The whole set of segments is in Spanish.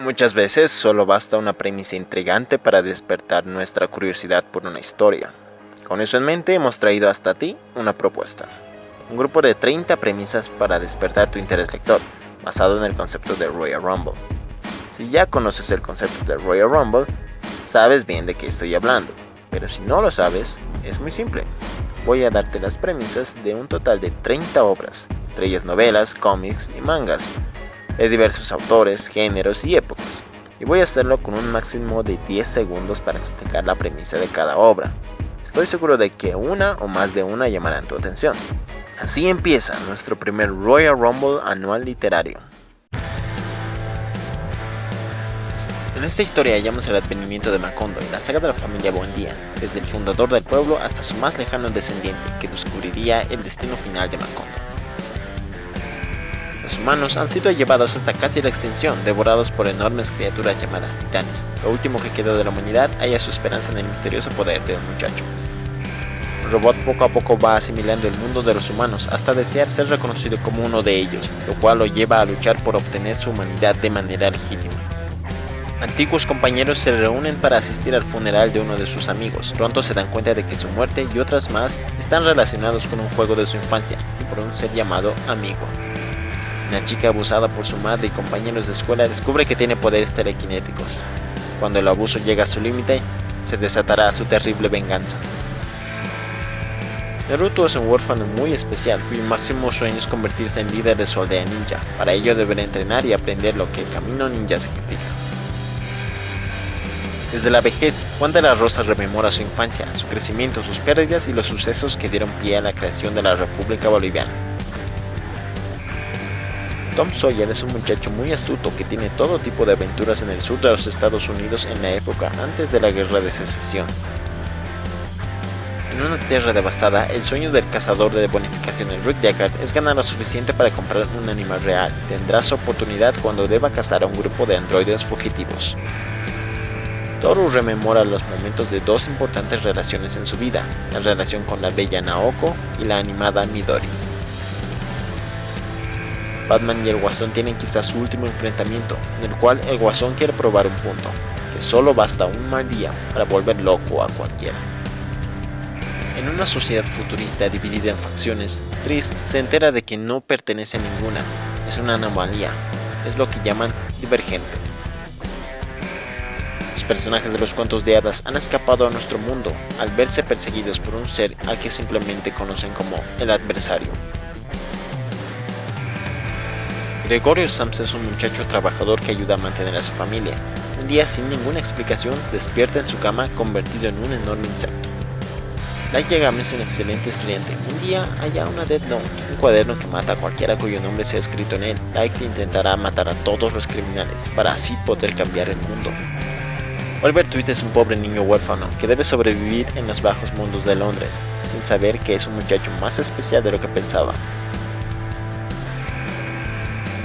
Muchas veces solo basta una premisa intrigante para despertar nuestra curiosidad por una historia. Con eso en mente hemos traído hasta ti una propuesta. Un grupo de 30 premisas para despertar tu interés lector, basado en el concepto de Royal Rumble. Si ya conoces el concepto de Royal Rumble, sabes bien de qué estoy hablando. Pero si no lo sabes, es muy simple. Voy a darte las premisas de un total de 30 obras, entre ellas novelas, cómics y mangas, de diversos autores, géneros y épocas, y voy a hacerlo con un máximo de 10 segundos para explicar la premisa de cada obra. Estoy seguro de que una o más de una llamarán tu atención. Así empieza nuestro primer Royal Rumble anual literario. En esta historia hallamos el advenimiento de Macondo y la saga de la familia Buendía, desde el fundador del pueblo hasta su más lejano descendiente, que descubriría el destino final de Macondo. Los humanos han sido llevados hasta casi la extinción, devorados por enormes criaturas llamadas titanes. Lo último que quedó de la humanidad halla su esperanza en el misterioso poder de un muchacho. El robot poco a poco va asimilando el mundo de los humanos hasta desear ser reconocido como uno de ellos, lo cual lo lleva a luchar por obtener su humanidad de manera legítima. Antiguos compañeros se reúnen para asistir al funeral de uno de sus amigos. Pronto se dan cuenta de que su muerte y otras más están relacionados con un juego de su infancia y por un ser llamado amigo. Una chica abusada por su madre y compañeros de escuela descubre que tiene poderes telequinéticos. Cuando el abuso llega a su límite, se desatará su terrible venganza. Naruto es un huérfano muy especial, cuyo máximo sueño es convertirse en líder de su aldea ninja. Para ello deberá entrenar y aprender lo que el camino ninja significa. Desde la vejez, Juan de la Rosa rememora su infancia, su crecimiento, sus pérdidas y los sucesos que dieron pie a la creación de la República Boliviana. Tom Sawyer es un muchacho muy astuto que tiene todo tipo de aventuras en el sur de los Estados Unidos en la época antes de la Guerra de Secesión. En una tierra devastada, el sueño del cazador de bonificaciones Rick Deckard es ganar lo suficiente para comprar un animal real. Tendrá su oportunidad cuando deba cazar a un grupo de androides fugitivos. Toru rememora los momentos de dos importantes relaciones en su vida, la relación con la bella Naoko y la animada Midori. Batman y el Guasón tienen quizás su último enfrentamiento, en el cual el Guasón quiere probar un punto, que solo basta un mal día para volver loco a cualquiera. En una sociedad futurista dividida en facciones, Tris se entera de que no pertenece a ninguna, es una anomalía, es lo que llaman divergente. Los personajes de los cuentos de hadas han escapado a nuestro mundo al verse perseguidos por un ser al que simplemente conocen como el adversario. Gregorio Sams es un muchacho trabajador que ayuda a mantener a su familia. Un día, sin ninguna explicación, despierta en su cama convertido en un enorme insecto. Light Yagami es un excelente estudiante. Un día halla una Death Note, un cuaderno que mata a cualquiera cuyo nombre sea escrito en él. Light intentará matar a todos los criminales para así poder cambiar el mundo. Oliver Twist es un pobre niño huérfano que debe sobrevivir en los bajos mundos de Londres, sin saber que es un muchacho más especial de lo que pensaba.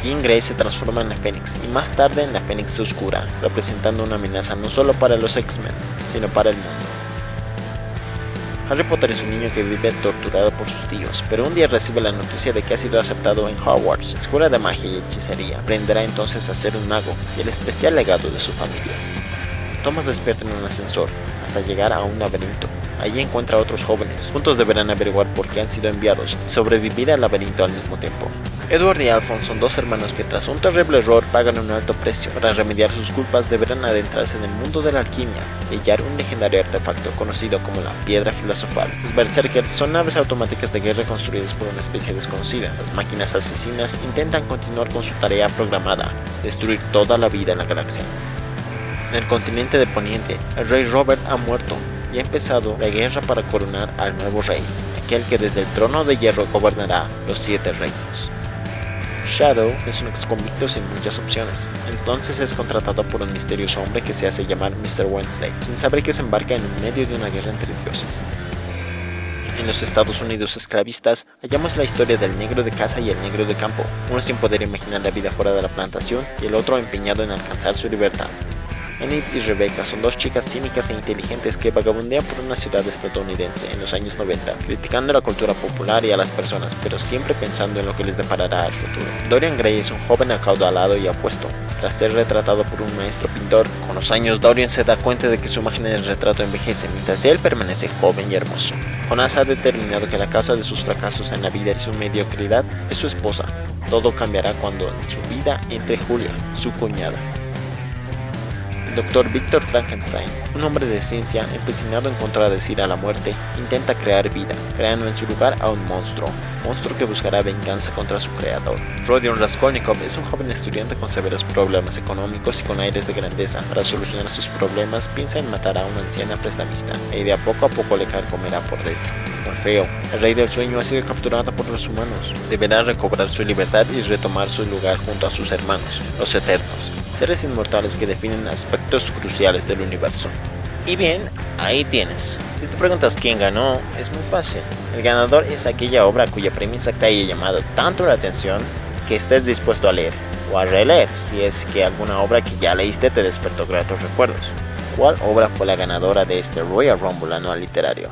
Jean Grey se transforma en la Fénix y más tarde en la Fénix Oscura, representando una amenaza no solo para los X-Men, sino para el mundo. Harry Potter es un niño que vive torturado por sus tíos, pero un día recibe la noticia de que ha sido aceptado en Hogwarts, escuela de magia y hechicería. Aprenderá entonces a ser un mago y el especial legado de su familia. Thomas despierta en un ascensor, hasta llegar a un laberinto. Allí encuentra a otros jóvenes. Juntos deberán averiguar por qué han sido enviados y sobrevivir al laberinto al mismo tiempo. Edward y Alphonse son dos hermanos que tras un terrible error pagan un alto precio. Para remediar sus culpas deberán adentrarse en el mundo de la alquimia y hallar un legendario artefacto conocido como la Piedra Filosofal. Los Berserkers son naves automáticas de guerra construidas por una especie desconocida. Las máquinas asesinas intentan continuar con su tarea programada, destruir toda la vida en la galaxia. En el continente de Poniente, el rey Robert ha muerto y ha empezado la guerra para coronar al nuevo rey, aquel que desde el trono de hierro gobernará los 7 reinos. Shadow es un exconvicto sin muchas opciones, entonces es contratado por un misterioso hombre que se hace llamar Mr. Wednesday, sin saber que se embarca en medio de una guerra entre dioses. En los Estados Unidos esclavistas hallamos la historia del negro de casa y el negro de campo, uno sin poder imaginar la vida fuera de la plantación y el otro empeñado en alcanzar su libertad. Enid y Rebecca son dos chicas cínicas e inteligentes que vagabundean por una ciudad estadounidense en los años 90, criticando la cultura popular y a las personas, pero siempre pensando en lo que les deparará el futuro. Dorian Gray es un joven acaudalado y apuesto, Tras ser retratado por un maestro pintor, con los años Dorian se da cuenta de que su imagen en el retrato envejece mientras él permanece joven y hermoso. Jonas ha determinado que la causa de sus fracasos en la vida y su mediocridad es su esposa. Todo cambiará cuando en su vida entre Julia, su cuñada. El Dr. Victor Frankenstein, un hombre de ciencia empecinado en contradecir a la muerte, intenta crear vida, creando en su lugar a un monstruo que buscará venganza contra su creador. Rodion Raskolnikov es un joven estudiante con severos problemas económicos y con aires de grandeza. Para solucionar sus problemas, piensa en matar a una anciana prestamista, la idea poco a poco le carcomerá por dentro. Morfeo, el rey del sueño, ha sido capturado por los humanos. Deberá recobrar su libertad y retomar su lugar junto a sus hermanos, los Eternos, seres inmortales que definen aspectos cruciales del universo. Y bien, ahí tienes. Si te preguntas quién ganó, es muy fácil. El ganador es aquella obra cuya premisa te haya llamado tanto la atención que estés dispuesto a leer o a releer si es que alguna obra que ya leíste te despertó gratos recuerdos. ¿Cuál obra fue la ganadora de este Royal Rumble anual literario?